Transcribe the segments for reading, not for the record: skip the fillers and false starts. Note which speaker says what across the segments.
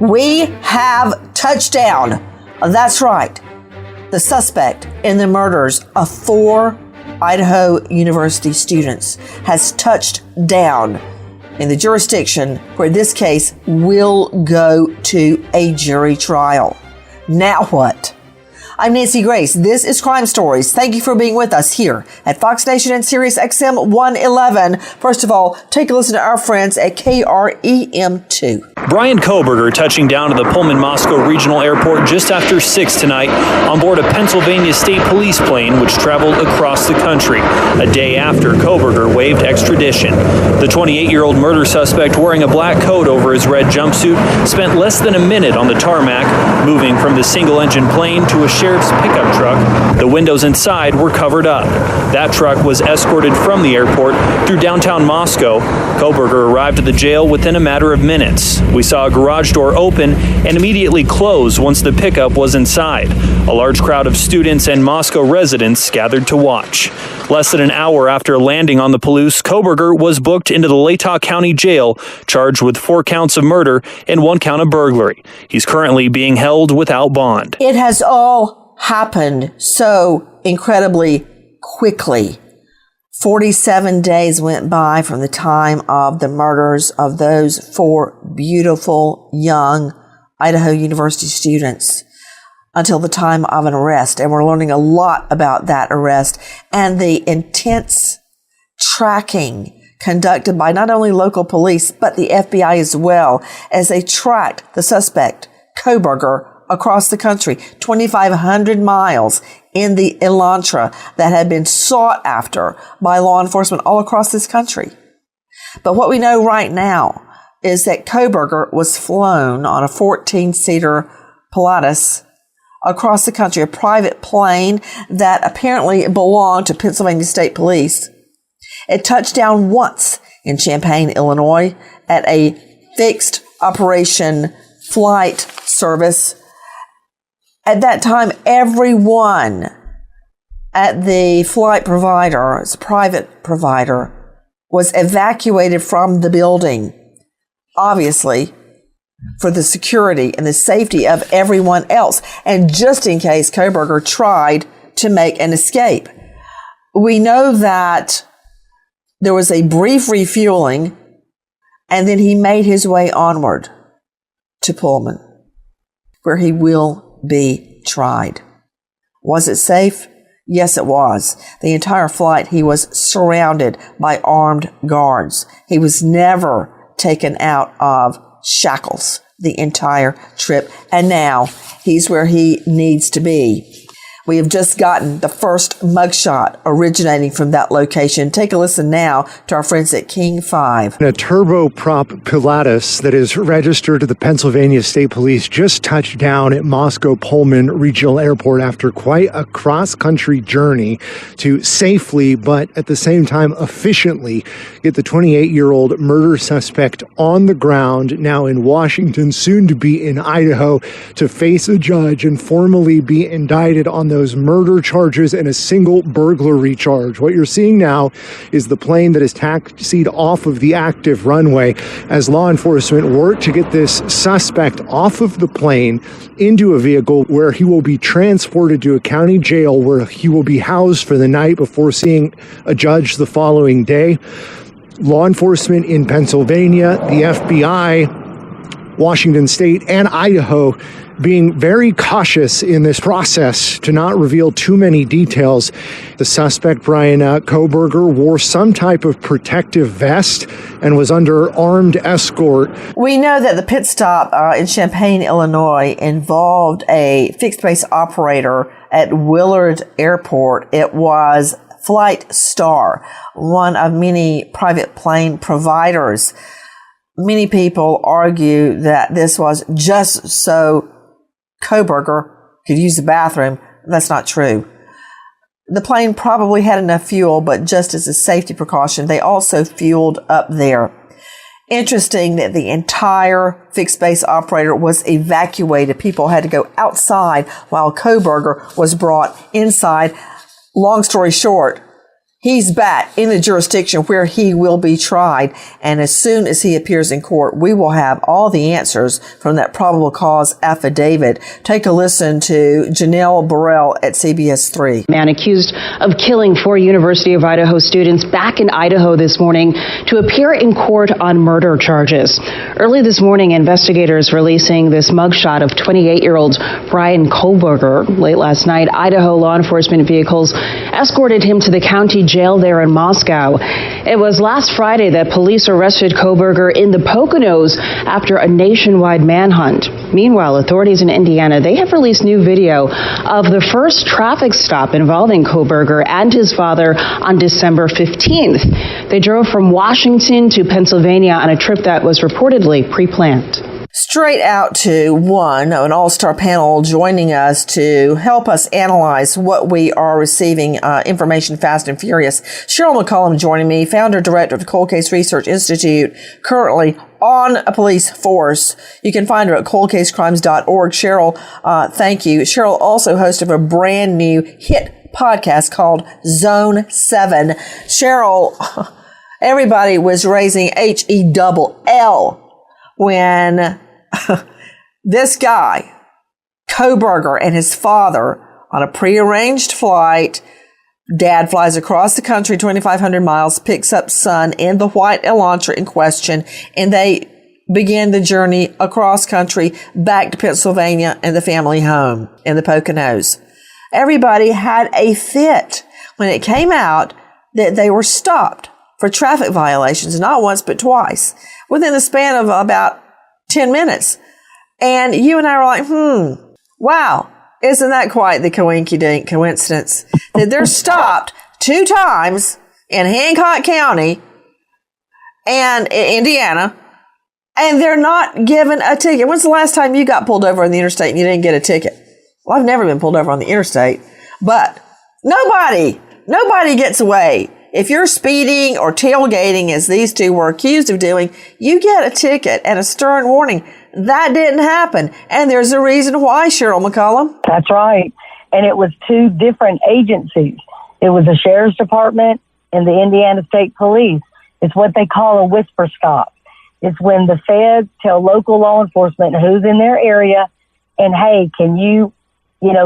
Speaker 1: We have touchdown. That's right. The suspect in the murders of 4 Idaho University students has touched down in the jurisdiction where this case will go to a jury trial. Now what? I'm Nancy Grace. This is Crime Stories. Thank you for being with us here at Fox Nation and Sirius XM 111. First of all, take a listen to our friends at KREM2.
Speaker 2: Brian Koberger touching down at the Pullman-Moscow Regional Airport just after 6 tonight on board a Pennsylvania State Police plane which traveled across the country, a day after Koberger waived extradition. The 28-year-old murder suspect, wearing a black coat over his red jumpsuit, spent less than a minute on the tarmac, moving from the single-engine plane to a sheriff's pickup truck. The windows inside were covered up. That truck was escorted from the airport through downtown Moscow. Koberger arrived at the jail within a matter of minutes. We saw a garage door open and immediately close once the pickup was inside. A large crowd of students and Moscow residents gathered to watch. Less than an hour after landing on the Palouse, Koberger was booked into the Latah County Jail, charged with 4 counts of murder and 1 count of burglary. He's currently being held without bond.
Speaker 1: It has all happened so incredibly quickly. 47 days went by from the time of the murders of those 4 beautiful young Idaho University students until the time of an arrest. And we're learning a lot about that arrest and the intense tracking conducted by not only local police, but the FBI as well, as they tracked the suspect, Koberger, across the country, 2,500 miles in the Elantra that had been sought after by law enforcement all across this country. But what we know right now is that Koberger was flown on a 14-seater Pilatus across the country, a private plane that apparently belonged to Pennsylvania State Police. It touched down once in Champaign, Illinois, at a fixed operation flight service. At that time, everyone at the flight provider, its private provider, was evacuated from the building, obviously, for the security and the safety of everyone else, and just in case Koberger tried to make an escape. We know that there was a brief refueling, and then he made his way onward to Pullman, where he will be tried. Was it safe? Yes, it was. The entire flight, he was surrounded by armed guards. He was never taken out of shackles the entire trip. And now he's where he needs to be. We have just gotten the first mugshot originating from that location. Take a listen now to our friends at King 5.
Speaker 3: A turboprop Pilatus that is registered to the Pennsylvania State Police just touched down at Moscow Pullman Regional Airport after quite a cross-country journey to safely, but at the same time efficiently, get the 28-year-old murder suspect on the ground, now in Washington, soon to be in Idaho, to face a judge and formally be indicted on those murder charges and a single burglary charge. What you're seeing now is the plane that is taxied off of the active runway as law enforcement work to get this suspect off of the plane into a vehicle where he will be transported to a county jail where he will be housed for the night before seeing a judge the following day. Law enforcement in Pennsylvania, the FBI, Washington State, and Idaho being very cautious in this process to not reveal too many details. The suspect, Brian Koberger, wore some type of protective vest and was under armed escort.
Speaker 1: We know that the pit stop in Champaign, Illinois involved a fixed-base operator at Willard Airport. It was Flight Star, one of many private plane providers. Many people argue that this was just so Koberger could use the bathroom. That's not true. The plane probably had enough fuel, but just as a safety precaution, they also fueled up there. Interesting that the entire fixed base operator was evacuated. People had to go outside while Koberger was brought inside. Long story short, He's back in the jurisdiction where he will be tried. And as soon as he appears in court, we will have all the answers from that probable cause affidavit. Take a listen to Janelle Burrell at CBS 3.
Speaker 4: Man accused of killing 4 University of Idaho students back in Idaho this morning to appear in court on murder charges. Early this morning, investigators releasing this mugshot of 28-year-old Brian Kohlberger. Late last night, Idaho law enforcement vehicles escorted him to the county jail there in Moscow. It was last Friday that police arrested Kohlberger in the Poconos after a nationwide manhunt. Meanwhile, authorities in Indiana, they have released new video of the first traffic stop involving Kohlberger and his father on December 15th. They drove from Washington to Pennsylvania on a trip that was reportedly pre-planned.
Speaker 1: Straight out to an all-star panel joining us to help us analyze what we are receiving, information fast and furious. Cheryl McCollum joining me, founder, director of the Cold Case Research Institute, currently on a police force. You can find her at coldcasecrimes.org. Cheryl, thank you. Cheryl, also host of a brand new hit podcast called Zone 7. Cheryl, everybody was raising HELL when this guy, Kohlberger, and his father on a prearranged flight, dad flies across the country 2,500 miles, picks up son in the white Elantra in question, and they begin the journey across country back to Pennsylvania and the family home in the Poconos. Everybody had a fit when it came out that they were stopped for traffic violations, not once but twice, within the span of about 10 minutes. And you and I were like, wow, isn't that quite the coinky-dink coincidence that they're stopped 2 times in Hancock County and Indiana, and they're not given a ticket. When's the last time you got pulled over on the interstate and you didn't get a ticket? Well, I've never been pulled over on the interstate, but nobody gets away. If you're speeding or tailgating, as these two were accused of doing, you get a ticket and a stern warning. That didn't happen. And there's a reason why, Cheryl McCollum.
Speaker 5: That's right. And it was 2 different agencies. It was the Sheriff's Department and the Indiana State Police. It's what they call a whisper stop. It's when the feds tell local law enforcement who's in their area and, hey, can you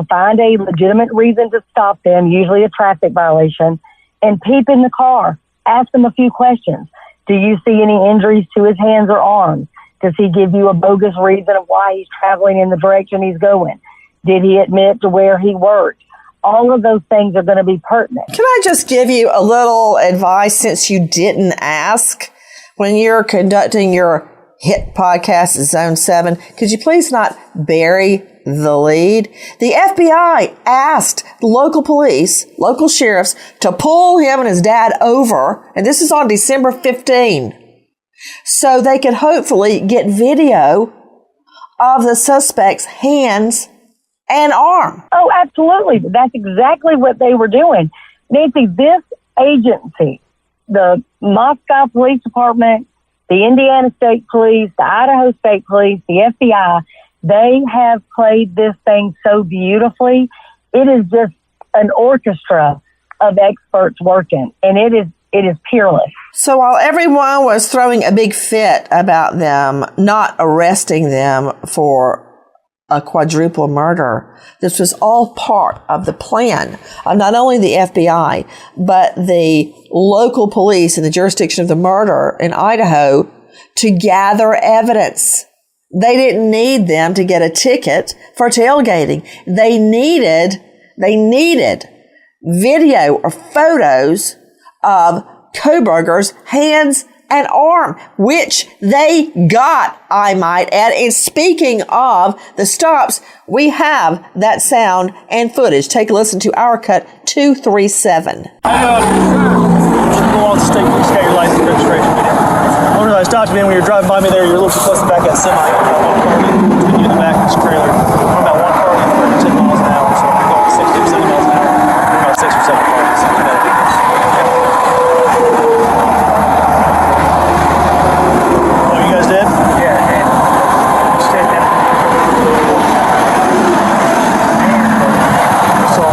Speaker 5: find a legitimate reason to stop them, usually a traffic violation, and peep in the car. Ask him a few questions. Do you see any injuries to his hands or arms? Does he give you a bogus reason of why he's traveling in the direction he's going? Did he admit to where he worked? All of those things are going to be pertinent.
Speaker 1: Can I just give you a little advice since you didn't ask? When you're conducting your hit podcast at Zone 7, could you please not bury the lead? The FBI asked local police, local sheriffs, to pull him and his dad over, and this is on December 15, so they could hopefully get video of the suspect's hands and arm.
Speaker 5: Oh, absolutely. That's exactly what they were doing. Nancy, this agency, the Moscow Police Department, the Indiana State Police, the Idaho State Police, the FBI, they have played this thing so beautifully. It is just an orchestra of experts working, and it is peerless.
Speaker 1: So while everyone was throwing a big fit about them not arresting them for a quadruple murder, this was all part of the plan of not only the FBI, but the local police in the jurisdiction of the murder in Idaho to gather evidence. They didn't need them to get a ticket for tailgating. They needed video or photos of Kohlberger's hands and arm, which they got, I might add. And speaking of the stops, we have that sound and footage. Take a listen to our cut 237.
Speaker 6: Go on the state, you just got your license registration video. I wonder if I stopped you, man, when you were driving by me there, you were a little too close to the back of that semi. You in the back of this trailer. I'm about one car going 10 miles an hour, so I'm going 60 or 70 miles an hour. About 6 or 7 cars. Oh, you guys did? Yeah, man. Just take that. So,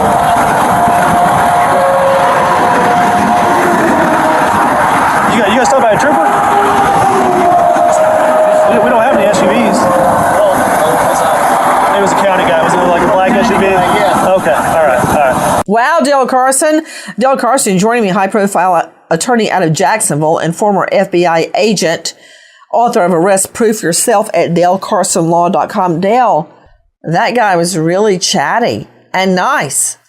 Speaker 1: Wow, Dale Carson. Dale Carson joining me, high-profile attorney out of Jacksonville and former FBI agent, author of Arrest Proof Yourself at DaleCarsonLaw.com. Dale, that guy was really chatty and nice.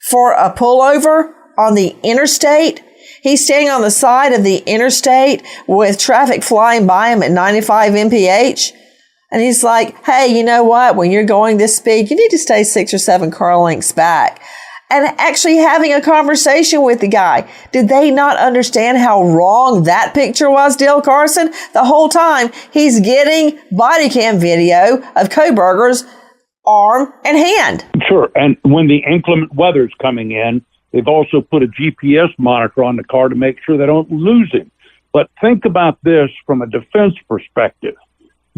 Speaker 1: For a pullover on the interstate, he's standing on the side of the interstate with traffic flying by him at 95 mph. And he's like, hey, you know what? When you're going this speed, you need to stay 6 or 7 car lengths back. And actually having a conversation with the guy. Did they not understand how wrong that picture was, Dale Carson? The whole time he's getting body cam video of Kohberger's arm and hand.
Speaker 7: Sure. And when the inclement weather's coming in, they've also put a GPS monitor on the car to make sure they don't lose him. But think about this from a defense perspective.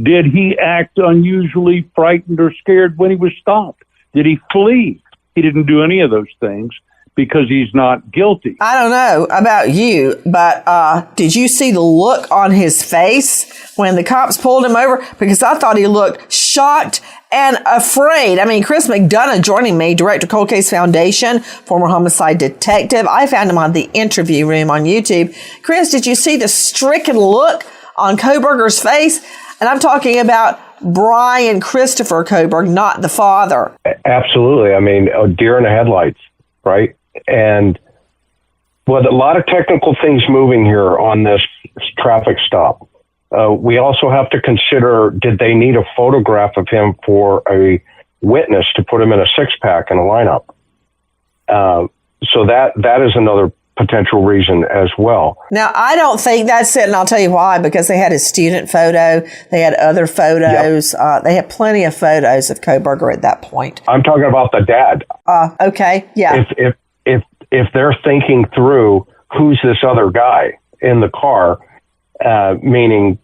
Speaker 7: Did he act unusually frightened or scared when he was stopped? Did he flee? He didn't do any of those things because he's not guilty.
Speaker 1: I don't know about you, but did you see the look on his face when the cops pulled him over? Because I thought he looked shocked and afraid. I mean, Chris McDonough joining me, director Cold Case Foundation, former homicide detective. I found him on the Interview Room on YouTube. Chris, did you see the stricken look on Kohberger's face? And I'm talking about Brian Christopher Kohberger, not the father.
Speaker 8: Absolutely. I mean, a deer in the headlights, right? And with a lot of technical things moving here on this traffic stop, we also have to consider, did they need a photograph of him for a witness to put him in a 6-pack in a lineup? So that is another potential reason as well.
Speaker 1: Now, I don't think that's it, and I'll tell you why, because they had his student photo, they had other photos,
Speaker 8: Yep.
Speaker 1: They had plenty of photos of Kohberger at that point.
Speaker 8: I'm talking about the dad.
Speaker 1: Okay, yeah.
Speaker 8: If they're thinking through who's this other guy in the car, meaning,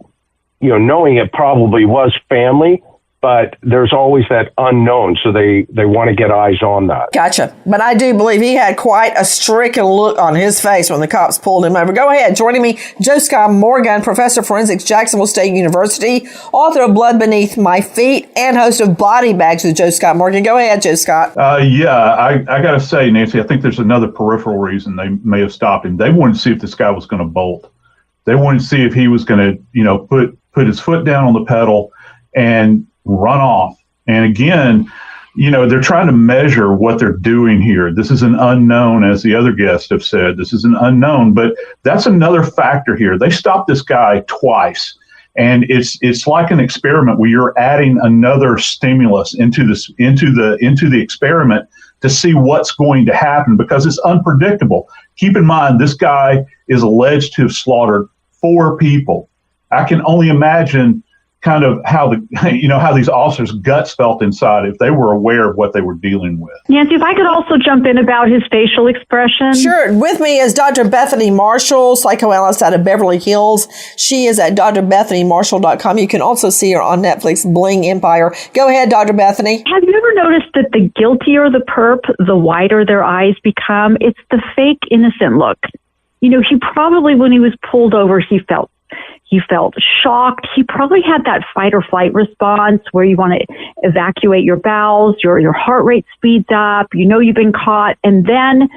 Speaker 8: knowing it probably was family, but there's always that unknown, so they want to get eyes on that.
Speaker 1: Gotcha. But I do believe he had quite a stricken look on his face when the cops pulled him over. Go ahead. Joining me, Joe Scott Morgan, professor of forensics, Jacksonville State University, author of Blood Beneath My Feet, and host of Body Bags with Joe Scott Morgan. Go ahead, Joe Scott.
Speaker 9: I got to say, Nancy, I think there's another peripheral reason they may have stopped him. They wanted to see if this guy was going to bolt. They wanted to see if he was going to, put his foot down on the pedal and run off. And again, they're trying to measure what they're doing here. This is an unknown, as the other guests have said. This is an unknown, but that's another factor here. They stopped this guy twice, and it's like an experiment where you're adding another stimulus into the experiment to see what's going to happen, because it's unpredictable. Keep in mind, this guy is alleged to have slaughtered 4 people. I can only imagine kind of how these officers' guts felt inside if they were aware of what they were dealing with.
Speaker 10: Nancy, if I could also jump in about his facial expression.
Speaker 1: Sure. With me is Dr. Bethany Marshall, psychoanalyst out of Beverly Hills. She is at drbethanymarshall.com. You can also see her on Netflix, Bling Empire. Go ahead, Dr. Bethany.
Speaker 10: Have you ever noticed that the guiltier the perp, the wider their eyes become? It's the fake innocent look. He probably, when he was pulled over, he felt shocked. He probably had that fight or flight response where you want to evacuate your bowels, your heart rate speeds up, you've been caught, and then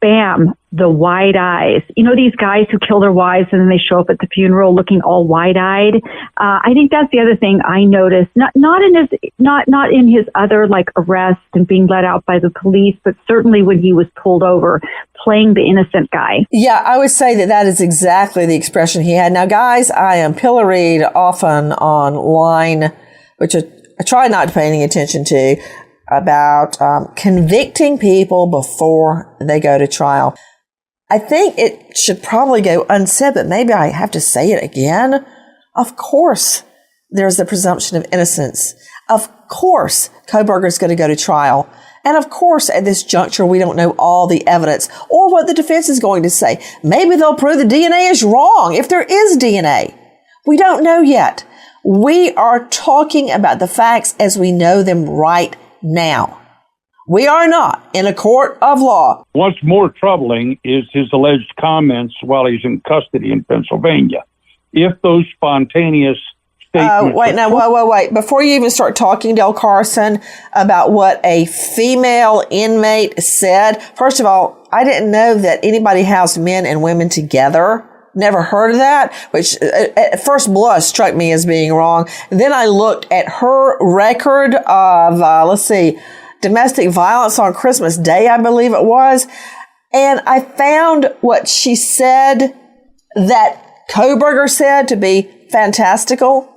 Speaker 10: bam, the wide eyes. These guys who kill their wives and then they show up at the funeral looking all wide-eyed. I think that's the other thing I noticed. Not in his other arrest and being let out by the police, but certainly when he was pulled over, playing the innocent guy.
Speaker 1: Yeah, I would say that is exactly the expression he had. Now, guys, I am pilloried often online, which I try not to pay any attention to, about convicting people before they go to trial. I think it should probably go unsaid, but maybe I have to say it again. Of course, there's the presumption of innocence. Of course, Kohberger's going to go to trial. And of course, at this juncture, we don't know all the evidence or what the defense is going to say. Maybe they'll prove the DNA is wrong if there is DNA. We don't know yet. We are talking about the facts as we know them right now. We are not in a court of law.
Speaker 7: What's more troubling is his alleged comments while he's in custody in Pennsylvania. If those spontaneous statement.
Speaker 1: Wait. Before you even start talking, Dale Carson, about what a female inmate said, first of all, I didn't know that anybody housed men and women together. Never heard of that, which at first blush struck me as being wrong. Then I looked at her record of, domestic violence on Christmas Day, I believe it was. And I found what she said that Kohberger said to be fantastical.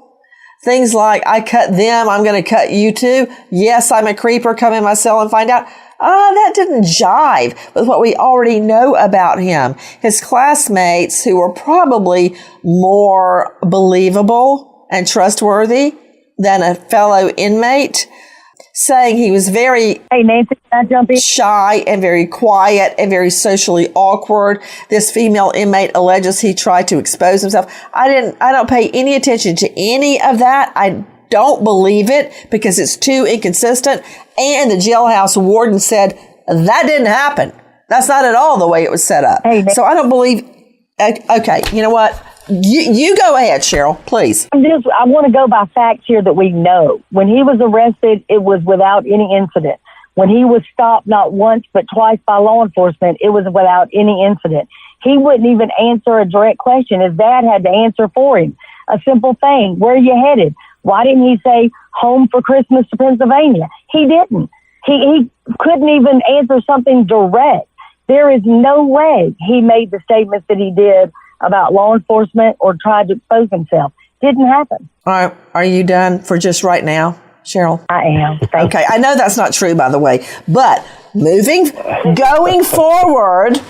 Speaker 1: Things like, I cut them, I'm going to cut you too. Yes, I'm a creeper, come in my cell and find out. That didn't jive with what we already know about him. His classmates, who were probably more believable and trustworthy than a fellow inmate, saying he was very shy and very quiet and very socially awkward. This female inmate alleges he tried to expose himself. I don't pay any attention to any of that. I don't believe it because it's too inconsistent. And the jailhouse warden said that didn't happen. That's not at all the way it was set up. So I don't believe. Okay, you know what? You go ahead, Cheryl, please.
Speaker 5: I want to go by facts here that we know. When he was arrested, it was without any incident. When he was stopped not once but twice by law enforcement, it was without any incident. He wouldn't even answer a direct question. His dad had to answer for him. A simple thing. Where are you headed? Why didn't he say home for Christmas to Pennsylvania? He didn't. He couldn't even answer something direct. There is no way he made the statements that he did about law enforcement or tried to expose himself. Didn't happen.
Speaker 1: All right. Are you done for just right now, Cheryl?
Speaker 5: I am.
Speaker 1: Okay. I know that's not true, by the way, but going forward,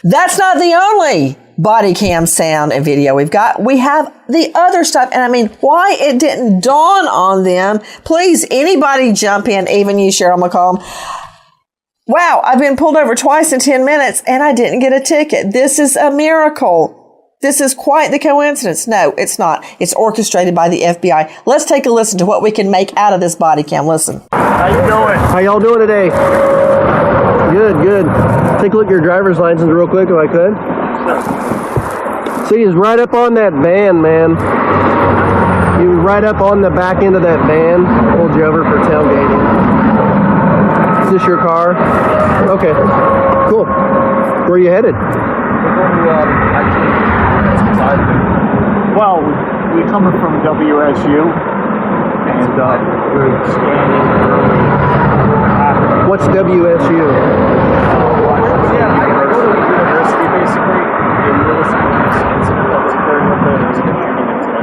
Speaker 1: that's not the only body cam sound and video we've got. We have the other stuff. And I mean, why it didn't dawn on them. Please, anybody jump in, even you, Cheryl McCollum. Wow, I've been pulled over twice in 10 minutes and I didn't get a ticket. This is a miracle. This is quite the coincidence. No, it's not. It's orchestrated by the FBI. Let's take a listen to what we can make out of this body cam. Listen.
Speaker 11: How you doing? How y'all doing today? Good. Take a look at your driver's license real quick if I could. See, he's right up on that van, man. He was right up on the back end of that van. Pulled you over for tailgating. Is this your car? Okay. Cool. Where are you headed?
Speaker 12: Well, we're coming from WSU, and we're scanning early.
Speaker 11: What's WSU?
Speaker 12: University, basically.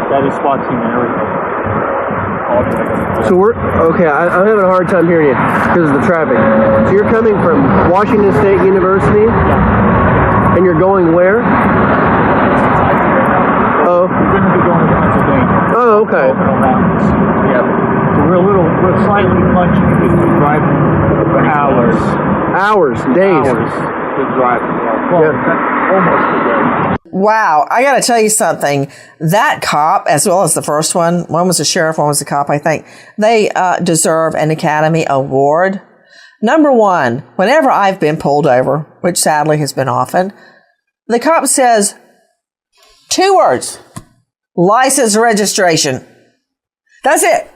Speaker 12: That is watching and everything.
Speaker 11: So I'm having a hard time hearing you because of the traffic. So you're coming from Washington State University, and you're going where?
Speaker 12: We're going to be going to Pennsylvania.
Speaker 11: Oh, okay.
Speaker 12: Yeah. So we're slightly punchy because we're driving for hours.
Speaker 11: Days.
Speaker 12: Good driving. Well, almost a day.
Speaker 1: Wow. I got to tell you something. That cop, as well as the first one was a sheriff, one was a cop, I think, they deserve an Academy Award. Number one, whenever I've been pulled over, which sadly has been often, the cop says 2 words: license, registration. That's it.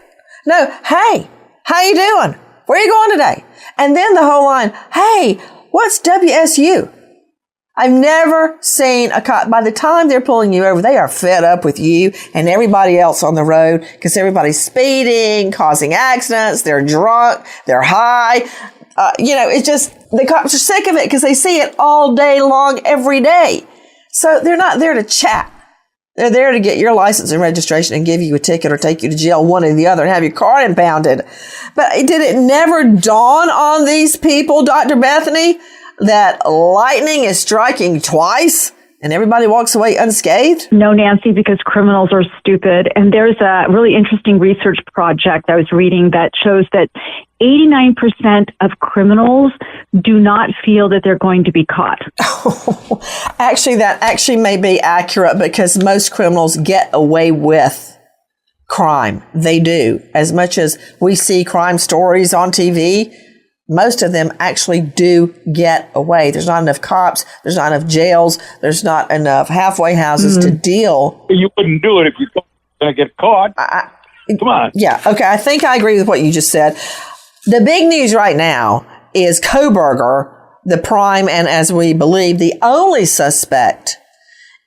Speaker 1: No, hey, how you doing? Where are you going today? And then the whole line, hey, what's WSU? I've never seen a cop, by the time they're pulling you over, they are fed up with you and everybody else on the road because everybody's speeding, causing accidents, they're drunk, they're high. It's just, the cops are sick of it because they see it all day long, every day. So they're not there to chat. They're there to get your license and registration and give you a ticket or take you to jail, one or the other, and have your car impounded. But did it never dawn on these people, Dr. Bethany, that lightning is striking twice and everybody walks away unscathed?
Speaker 10: No, Nancy, because criminals are stupid. And there's a really interesting research project I was reading that shows that 89% of criminals do not feel that they're going to be caught.
Speaker 1: Actually, that actually may be accurate because most criminals get away with crime. They do. As much as we see crime stories on TV, most of them actually do get away. There's not enough cops. There's not enough jails. There's not enough halfway houses to deal.
Speaker 7: You wouldn't do it if you thought going to get caught. Come on.
Speaker 1: Yeah. Okay. I think I agree with what you just said. The big news right now is Koberger, the prime and, as we believe, the only suspect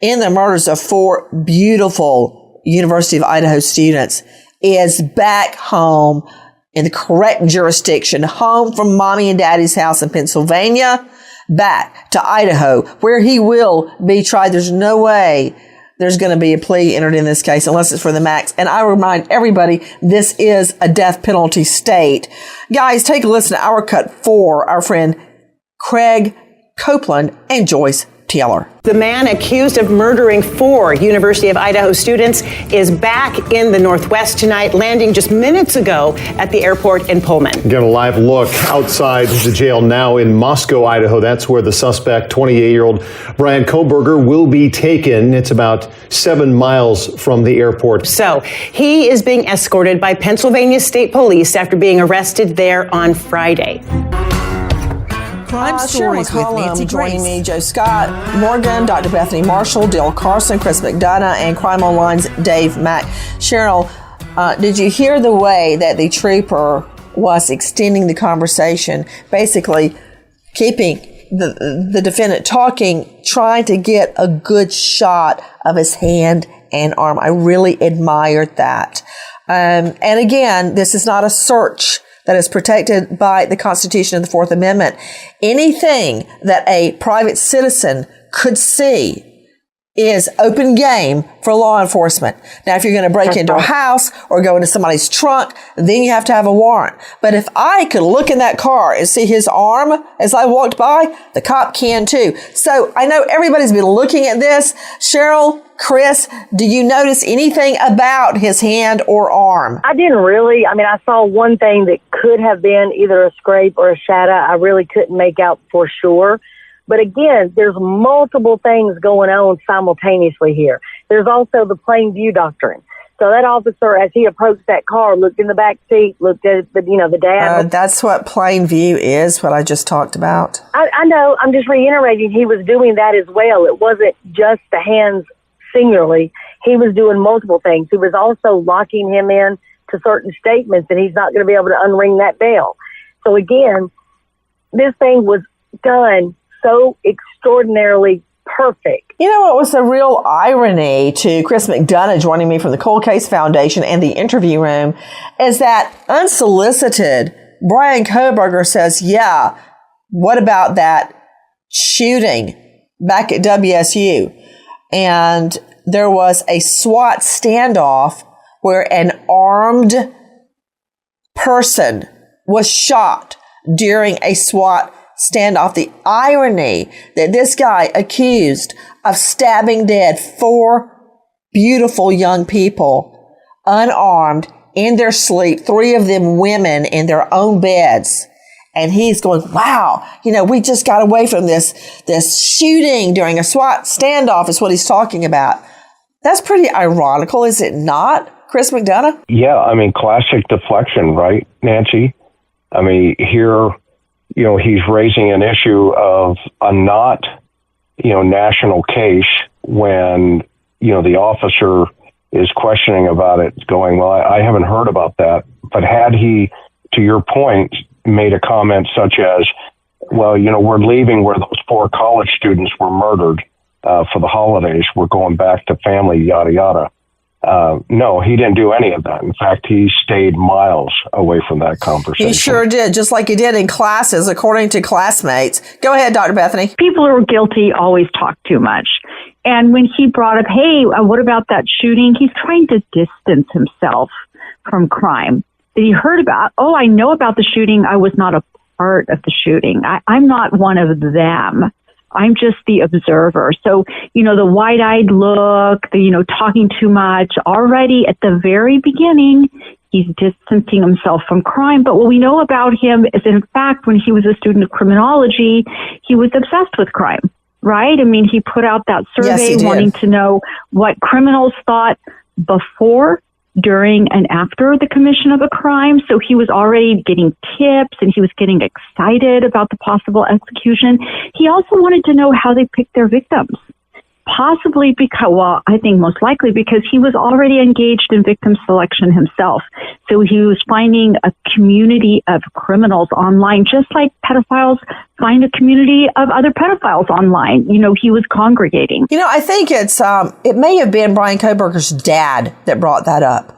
Speaker 1: in the murders of 4 beautiful University of Idaho students, is back home in the correct jurisdiction, home from mommy and daddy's house in Pennsylvania, back to Idaho, where he will be tried. There's no way there's going to be a plea entered in this case unless it's for the max. And I remind everybody, this is a death penalty state. Guys, take a listen to our cut for our friend Craig Copeland and Joyce Taylor.
Speaker 13: The man accused of murdering 4 University of Idaho students is back in the Northwest tonight, landing just minutes ago at the airport in Pullman.
Speaker 14: Get a live look outside the jail now in Moscow, Idaho. That's where the suspect, 28-year-old Brian Koberger, will be taken. It's about 7 miles from the airport.
Speaker 13: So he is being escorted by Pennsylvania State Police after being arrested there on Friday.
Speaker 1: Crime Stories with Nancy joining me, Joe Scott, Morgan, Dr. Bethany Marshall, Dale Carson, Chris McDonough, and Crime Online's Dave Mack. Cheryl, did you hear the way that the trooper was extending the conversation, basically keeping the defendant talking, trying to get a good shot of his hand and arm? I really admired that. And again, this is not a search that is protected by the Constitution and the Fourth Amendment. Anything that a private citizen could see is open game for law enforcement. Now, if you're going to break into a house or go into somebody's trunk, then you have to have a warrant. But if I could look in that car and see his arm as I walked by, the cop can too. So I know everybody's been looking at this. Cheryl, Chris, do you notice anything about his hand or arm?
Speaker 5: I didn't really. I mean, I saw one thing that could have been either a scrape or a shadow. I really couldn't make out for sure. But again, there's multiple things going on simultaneously here. There's also the plain view doctrine. So that officer, as he approached that car, looked in the back seat, looked at the dad.
Speaker 1: That's what plain view is, what I just talked about.
Speaker 5: I know. I'm just reiterating he was doing that as well. It wasn't just the hands singularly. He was doing multiple things. He was also locking him in to certain statements, and he's not going to be able to unring that bell. So again, this thing was done so extraordinarily perfect.
Speaker 1: You know what was a real irony to Chris McDonough joining me from the Cold Case Foundation and the interview room is that unsolicited, Brian Koberger says, yeah, what about that shooting back at WSU? And there was a SWAT standoff where an armed person was shot during a SWAT standoff. The irony that this guy accused of stabbing dead 4 beautiful young people, unarmed, in their sleep, 3 of them women in their own beds. And he's going, wow, we just got away from this shooting during a SWAT standoff is what he's talking about. That's pretty ironical, is it not, Chris McDonough?
Speaker 8: Yeah, I mean, classic deflection, right, Nancy? I mean, here, he's raising an issue of a not, national case when, the officer is questioning about it, going, well, I haven't heard about that. But had he, to your point, made a comment such as, well, we're leaving where those 4 college students were murdered for the holidays. We're going back to family, yada, yada. No, he didn't do any of that. In fact, he stayed miles away from that conversation.
Speaker 1: He sure did, just like he did in classes, according to classmates. Go ahead, Dr. Bethany.
Speaker 10: People who are guilty always talk too much. And when he brought up, hey, what about that shooting? He's trying to distance himself from crime that he heard about. Oh, I know about the shooting. I was not a part of the shooting. I'm not one of them. I'm just the observer. So, the wide-eyed look, the, talking too much, already at the very beginning, he's distancing himself from crime. But what we know about him is, in fact, when he was a student of criminology, he was obsessed with crime, right? I mean, he put out that survey wanting to know what criminals thought before, during, and after the commission of a crime. So he was already getting tips and he was getting excited about the possible execution. He also wanted to know how they picked their victims. possibly because, well, I think most likely because he was already engaged in victim selection himself. So he was finding a community of criminals online, just like pedophiles find a community of other pedophiles online. You know, he was congregating.
Speaker 1: You know, I think it may have been Brian Kohberger's dad that brought that up.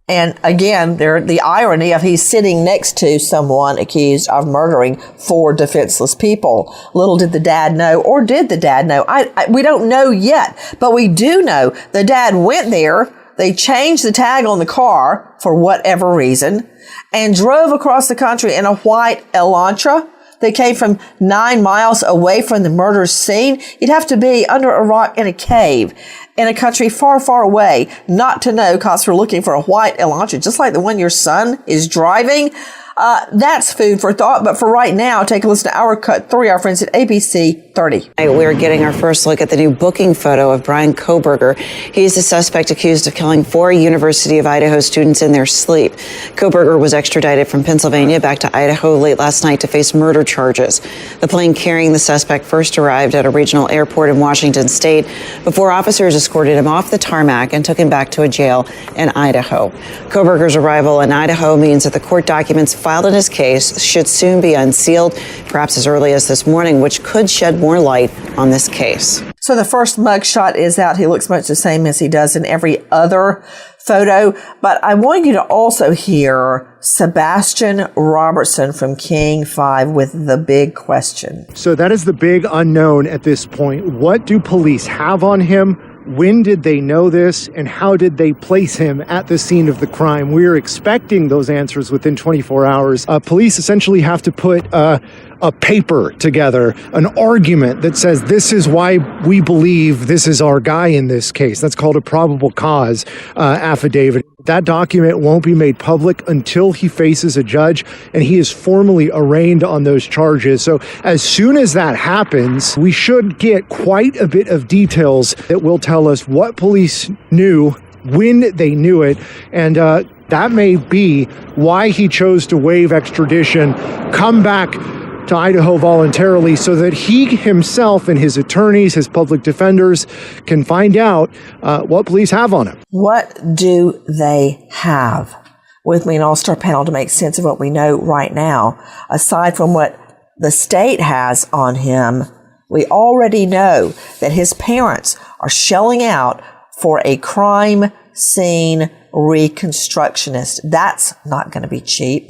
Speaker 1: And again, the irony of he's sitting next to someone accused of murdering 4 defenseless people. Little did the dad know, or did the dad know? We don't know yet, but we do know the dad went there. They changed the tag on the car for whatever reason and drove across the country in a white Elantra. They came from 9 miles away from the murder scene. You'd have to be under a rock in a cave in a country far, far away not to know cops were looking for a white Elantra, just like the one your son is driving. That's food for thought. But for right now, take a listen to our cut 3, our friends at ABC 30.
Speaker 15: We're getting our first look at the new booking photo of Brian Kohberger. He's the suspect accused of killing 4 University of Idaho students in their sleep. Kohberger was extradited from Pennsylvania back to Idaho late last night to face murder charges. The plane carrying the suspect first arrived at a regional airport in Washington state before officers escorted him off the tarmac and took him back to a jail in Idaho. Kohberger's arrival in Idaho means that the court documents filed in his case should soon be unsealed, perhaps as early as this morning, which could shed more light on this case.
Speaker 1: So the first mugshot is out. He looks much the same as he does in every other photo. But I want you to also hear Sebastian Robertson from King 5 with the big question.
Speaker 3: So that is the big unknown at this point. What do police have on him? When did they know this, and how did they place him at the scene of the crime? We're expecting those answers within 24 hours. Police essentially have to put a paper together, an argument that says this is why we believe this is our guy in this case. That's called a probable cause affidavit. That document won't be made public until he faces a judge and he is formally arraigned on those charges. So as soon as that happens, we should get quite a bit of details that will tell us what police knew, when they knew it, and that may be why he chose to waive extradition, come back to Idaho voluntarily so that he himself and his attorneys, his public defenders, can find out what police have on him.
Speaker 1: What do they have? With me, an all-star panel to make sense of what we know right now. Aside from what the state has on him, we already know that his parents are shelling out for a crime scene reconstructionist. That's not going to be cheap.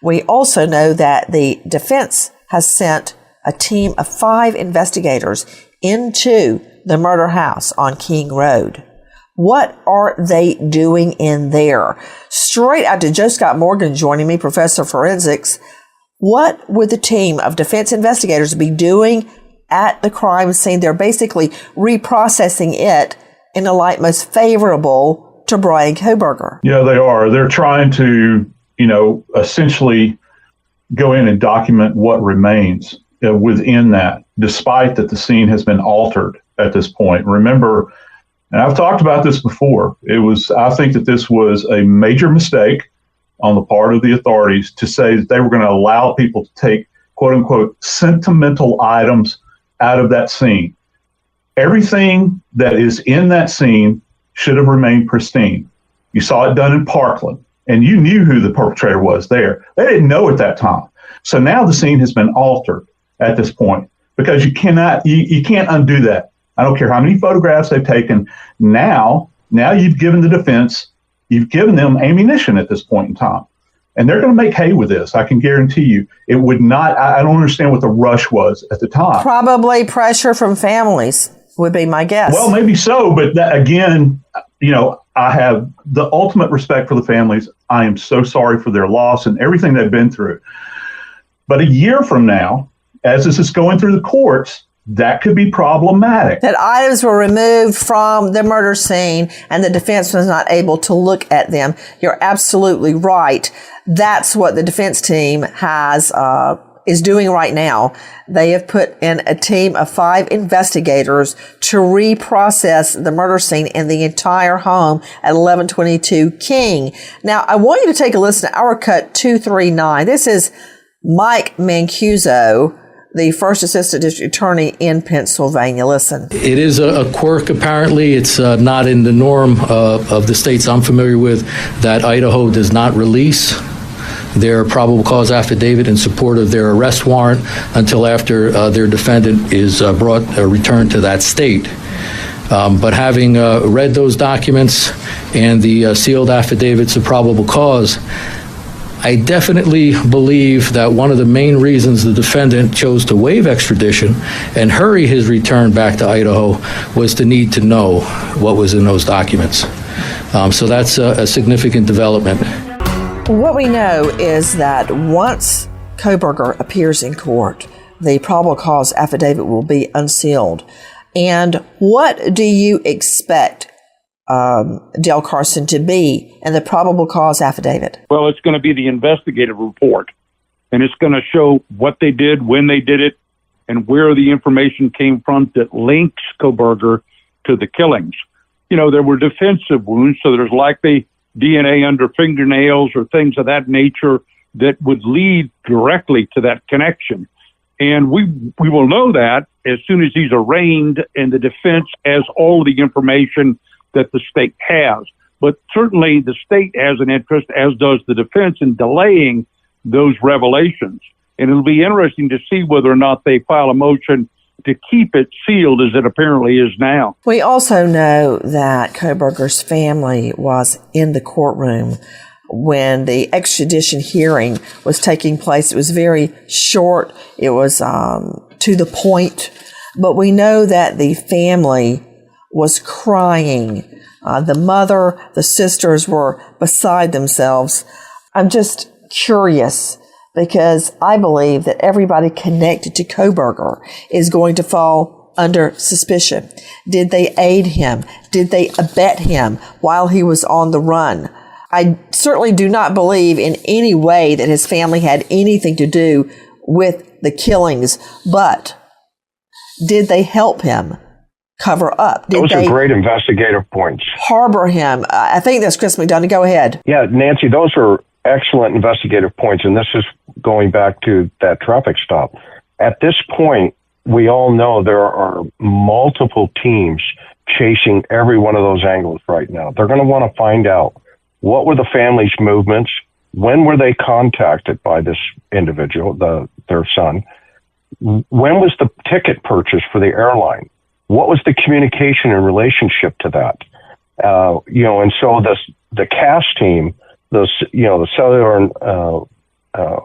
Speaker 1: We also know that the defense has sent a team of 5 investigators into the murder house on King Road. What are they doing in there? Straight out to Joe Scott Morgan joining me, professor of forensics. What would the team of defense investigators be doing at the crime scene? They're basically reprocessing it in a light most favorable to Brian Kohberger.
Speaker 9: Yeah, they are. They're trying to, essentially go in and document what remains within that, despite that the scene has been altered at this point. Remember, and I've talked about this before, I think that this was a major mistake on the part of the authorities to say that they were going to allow people to take, quote unquote, sentimental items out of that scene. Everything that is in that scene should have remained pristine. You saw it done in Parkland, and you knew who the perpetrator was there. They didn't know at that time. So now the scene has been altered at this point because you can't undo that. I don't care how many photographs they've taken. Now you've given the defense, you've given them ammunition at this point in time. And they're going to make hay with this. I can guarantee you. It would not, I don't understand what the rush was at the time.
Speaker 1: Probably pressure from families would be my guess.
Speaker 9: Well, maybe so. But that, again, I have the ultimate respect for the families. I am so sorry for their loss and everything they've been through. But a year from now, as this is going through the courts, that could be problematic.
Speaker 1: That items were removed from the murder scene and the defense was not able to look at them. You're absolutely right. That's what the defense team is doing right now. They have put in a team of 5 investigators to reprocess the murder scene in the entire home at 1122 King. Now, I want you to take a listen to our cut 239. This is Mike Mancuso, the first assistant district attorney in Pennsylvania. Listen.
Speaker 16: It is a quirk, apparently. It's not in the norm of the states I'm familiar with that Idaho does not release their probable cause affidavit in support of their arrest warrant until after their defendant is returned to that state. But having read those documents and the sealed affidavits of probable cause, I definitely believe that one of the main reasons the defendant chose to waive extradition and hurry his return back to Idaho was the need to know what was in those documents. So that's a significant development.
Speaker 1: What we know is that once Kohberger appears in court, the probable cause affidavit will be unsealed. And what do you expect Dale Carson to be in the probable cause affidavit?
Speaker 7: Well, it's going to be the investigative report, and it's going to show what they did, when they did it, and where the information came from that links Kohberger to the killings. You know, there were defensive wounds, so there's likely DNA under fingernails or things of that nature that would lead directly to that connection. And we will know that as soon as he's arraigned and the defense has all the information that the state has. But certainly the state has an interest, as does the defense, in delaying those revelations. And it'll be interesting to see whether or not they file a motion to keep it sealed as it apparently is now.
Speaker 1: We also know that Kohberger's family was in the courtroom when the extradition hearing was taking place. It was very short. It was to the point. But we know that the family was crying. The mother, the sisters were beside themselves. I'm just curious because I believe that everybody connected to Kohberger is going to fall under suspicion. Did they aid him? Did they abet him while he was on the run? I certainly do not believe in any way that his family had anything to do with the killings, but did they help him cover up? Did
Speaker 8: Those
Speaker 1: they
Speaker 8: are great investigative points.
Speaker 1: Harbor him? I think that's Chris McDonough. Go ahead.
Speaker 8: Yeah, Nancy, those are excellent investigative points, and this is going back to that traffic stop. At this point, we all know there are multiple teams chasing every one of those angles right now. They're going to want to find out what were the family's movements, when were they contacted by this individual, their son, when was the ticket purchase for the airline, what was the communication in relationship to that, and so the CAS team, the cellular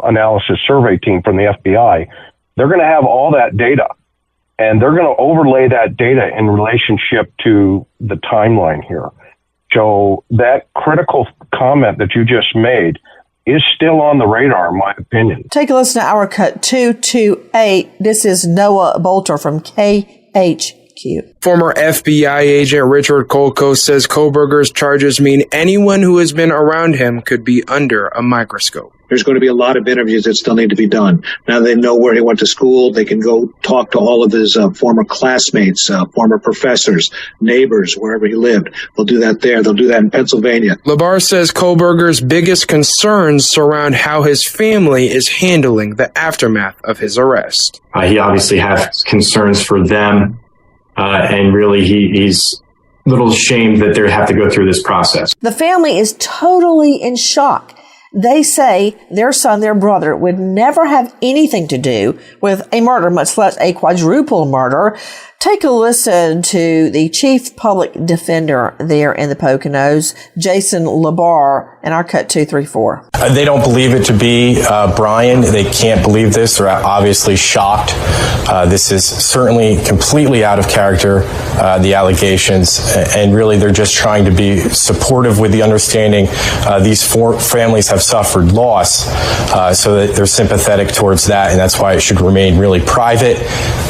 Speaker 8: analysis survey team from the FBI, they're going to have all that data, and they're going to overlay that data in relationship to the timeline here. So that critical comment that you just made is still on the radar, in my opinion.
Speaker 1: Take a listen to our cut 228. This is Noah Bolter from KHQ.
Speaker 17: Former FBI agent Richard Kolko says Kohberger's charges mean anyone who has been around him could be under a microscope.
Speaker 12: There's going to be a lot of interviews that still need to be done. Now they know where he went to school. They can go talk to all of his former classmates, former professors, neighbors, wherever he lived. They'll do that there. They'll do that in Pennsylvania.
Speaker 17: Labar says Kohberger's biggest concerns surround how his family is handling the aftermath of his arrest.
Speaker 18: He obviously has concerns for them, and really he's a little ashamed that they have to go through this process.
Speaker 1: The family is totally in shock. They say their son, their brother, would never have anything to do with a murder, much less a quadruple murder. Take a listen to the chief public defender there in the Poconos, Jason Labar, in our cut 234.
Speaker 19: They don't believe it to be Brian. They can't believe this. They're obviously shocked. This is certainly completely out of character, the allegations, and really they're just trying to be supportive with the understanding these four families have suffered loss, so that they're sympathetic towards that, and that's why it should remain really private,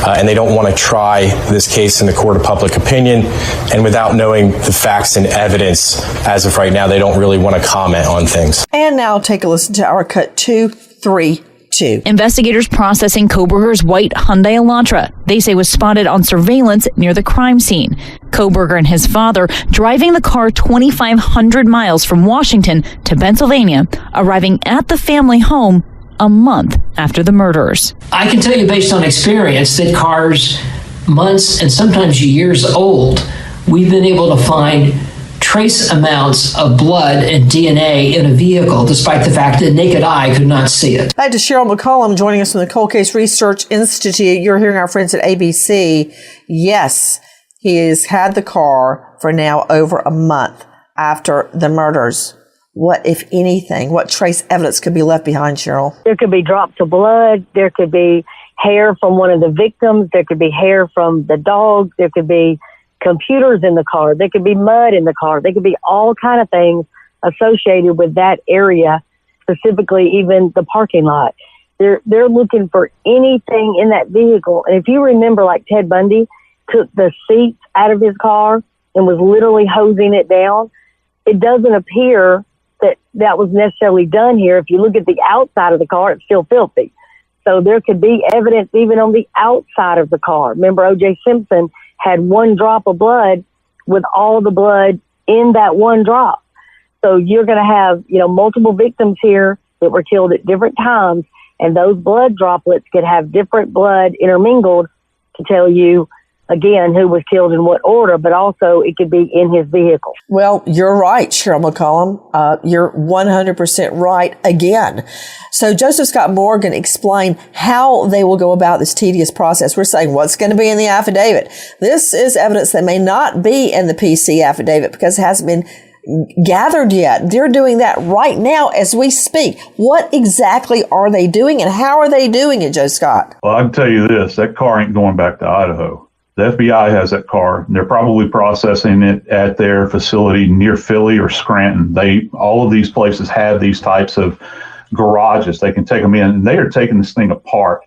Speaker 19: and they don't want to try this case in the court of public opinion, and without knowing the facts and evidence as of right now, they don't really want to comment on things.
Speaker 1: And now take a listen to our cut 232.
Speaker 20: Investigators processing Kohberger's white Hyundai Elantra, they say was spotted on surveillance near the crime scene. Kohberger and his father driving the car 2,500 miles from Washington to Pennsylvania, arriving at the family home a month after the murders.
Speaker 21: I can tell you based on experience that cars months and sometimes years old, we've been able to find trace amounts of blood and DNA in a vehicle, despite the fact that naked eye could not see it.
Speaker 1: Back to Cheryl McCollum joining us from the Cold Case Research Institute. You're hearing our friends at ABC. Yes, he has had the car for now over a month after the murders. What, if anything, what trace evidence could be left behind, Cheryl?
Speaker 5: There could be drops of blood. There could be hair from one of the victims. There could be hair from the dog. There could be computers in the car. There could be mud in the car. There could be all kind of things associated with that area, specifically even the parking lot. They're looking for anything in that vehicle. And if you remember, like Ted Bundy took the seats out of his car and was literally hosing it down, it doesn't appear that was necessarily done here. If you look at the outside of the car, it's still filthy. So there could be evidence even on the outside of the car. Remember, O.J. Simpson had one drop of blood with all the blood in that one drop. So you're going to have, multiple victims here that were killed at different times, and those blood droplets could have different blood intermingled to tell you, again, who was killed in what order, but also it could be in his vehicle.
Speaker 1: Well, you're right, Cheryl McCollum. You're 100% right again. So Joseph Scott Morgan explained how they will go about this tedious process. We're saying what's going to be in the affidavit. This is evidence that may not be in the PC affidavit because it hasn't been gathered yet. They're doing that right now as we speak. What exactly are they doing and how are they doing it, Joe Scott?
Speaker 9: Well, I can tell you this, that car ain't going back to Idaho. The FBI has that car. They're probably processing it at their facility near Philly or Scranton. All of these places have these types of garages. They can take them in, and they are taking this thing apart.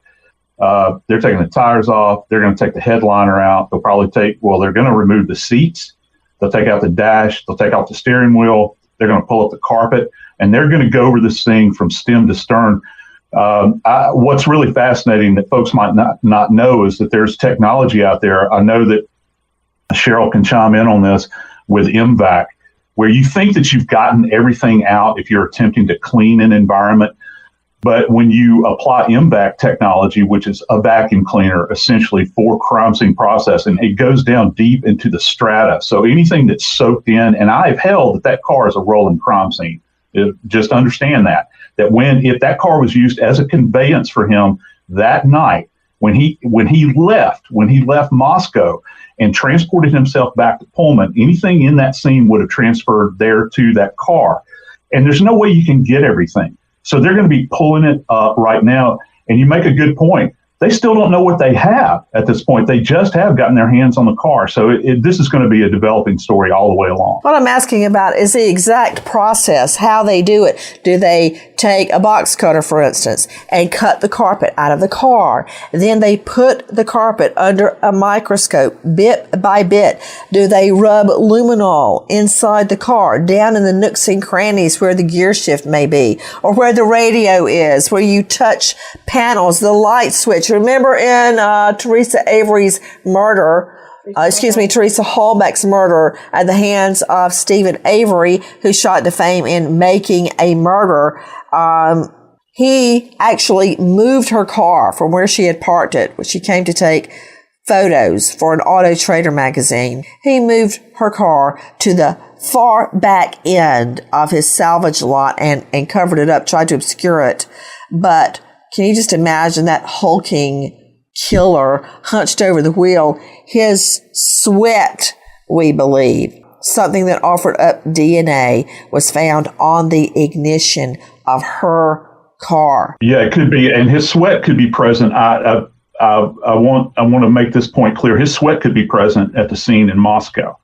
Speaker 9: They're taking the tires off. They're going to take the headliner out. They're going to remove the seats. They'll take out the dash. They'll take out the steering wheel. They're going to pull up the carpet, and they're going to go over this thing from stem to stern. What's really fascinating that folks might not know is that there's technology out there. I know that Cheryl can chime in on this with MVAC, where you think that you've gotten everything out if you're attempting to clean an environment. But when you apply MVAC technology, which is a vacuum cleaner essentially for crime scene processing, it goes down deep into the strata. So anything that's soaked in, and I've held that car is a rolling crime scene. Just understand that if that car was used as a conveyance for him that night, when he left Moscow and transported himself back to Pullman, anything in that scene would have transferred there to that car. And there's no way you can get everything. So they're going to be pulling it up right now. And you make a good point. They still don't know what they have at this point. They just have gotten their hands on the car. So this is going to be a developing story all the way along.
Speaker 1: What I'm asking about is the exact process, how they do it. Do they take a box cutter, for instance, and cut the carpet out of the car? Then they put the carpet under a microscope bit by bit. Do they rub luminol inside the car, down in the nooks and crannies where the gear shift may be, or where the radio is, where you touch panels, the light switch? Remember in Teresa Hallbeck's murder at the hands of Stephen Avery, who shot to fame in Making a Murder. He actually moved her car from where she had parked it, when she came to take photos for an Auto Trader magazine. He moved her car to the far back end of his salvage lot and covered it up, tried to obscure it. But can you just imagine that hulking killer hunched over the wheel? His sweat, we believe, something that offered up DNA, was found on the ignition of her car.
Speaker 9: Yeah, it could be, and his sweat could be present. I want to make this point clear. His sweat could be present at the scene in Moscow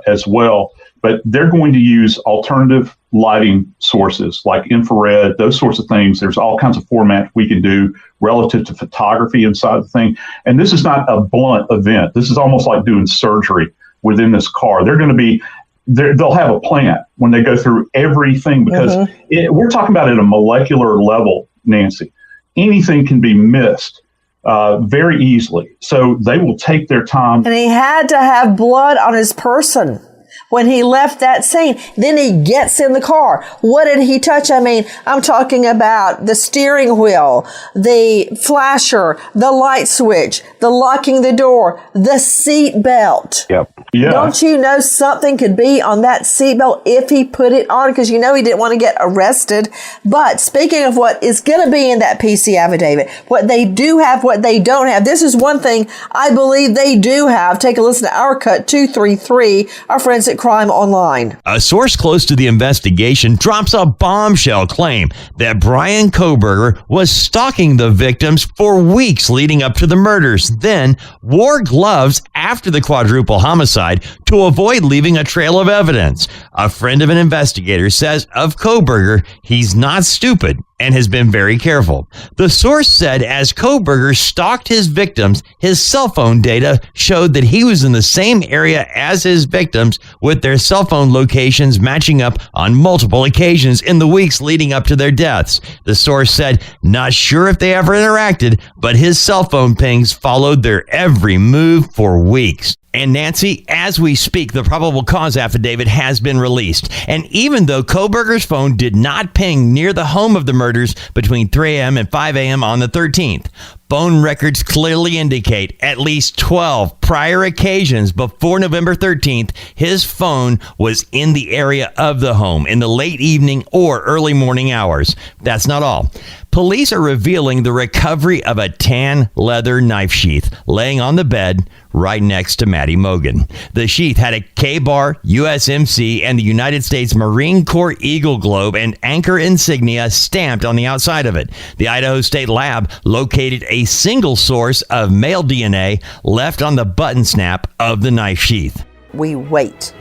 Speaker 9: as well. But they're going to use alternative lighting sources like infrared, those sorts of things. There's all kinds of formats we can do relative to photography inside the thing. And this is not a blunt event. This is almost like doing surgery within this car. They'll have a plan when they go through everything, because we're talking about at a molecular level, Nancy. Anything can be missed very easily. So they will take their time.
Speaker 1: And he had to have blood on his person. when he left that scene. Then he gets in the car. What did he touch? I mean, I'm talking about the steering wheel, the flasher, the light switch, the locking the door, the seat belt.
Speaker 8: Yep.
Speaker 9: Yeah.
Speaker 1: Don't you know something could be on that seatbelt if he put it on? Because you know he didn't want to get arrested. But speaking of what is going to be in that PC affidavit, what they do have, what they don't have, this is one thing I believe they do have. Take a listen to our cut 233, our friends at Crime Online.
Speaker 2: A source close to the investigation drops a bombshell claim that Brian Kohberger was stalking the victims for weeks leading up to the murders, then wore gloves after the quadruple homicide to avoid leaving a trail of evidence. A friend of an investigator says of Kohberger, he's not stupid and has been very careful. The source said as Kohberger stalked his victims, his cell phone data showed that he was in the same area as his victims, with their cell phone locations matching up on multiple occasions in the weeks leading up to their deaths. The source said, not sure if they ever interacted, but his cell phone pings followed their every move for weeks. And Nancy, as we speak, the probable cause affidavit has been released. And even though Kohberger's phone did not ping near the home of the murders between 3 a.m. and 5 a.m. on the 13th, phone records clearly indicate at least 12 prior occasions before November 13th, his phone was in the area of the home in the late evening or early morning hours. That's not all. Police are revealing the recovery of a tan leather knife sheath laying on the bed right next to Maddie Mogen. The sheath had a K-Bar, USMC, and the United States Marine Corps Eagle Globe and anchor insignia stamped on the outside of it. The Idaho State Lab located a single source of male DNA left on the button snap of the knife sheath.
Speaker 1: We wait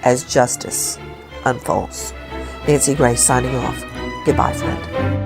Speaker 1: as justice unfolds. Nancy Grace signing off. Goodbye, friend.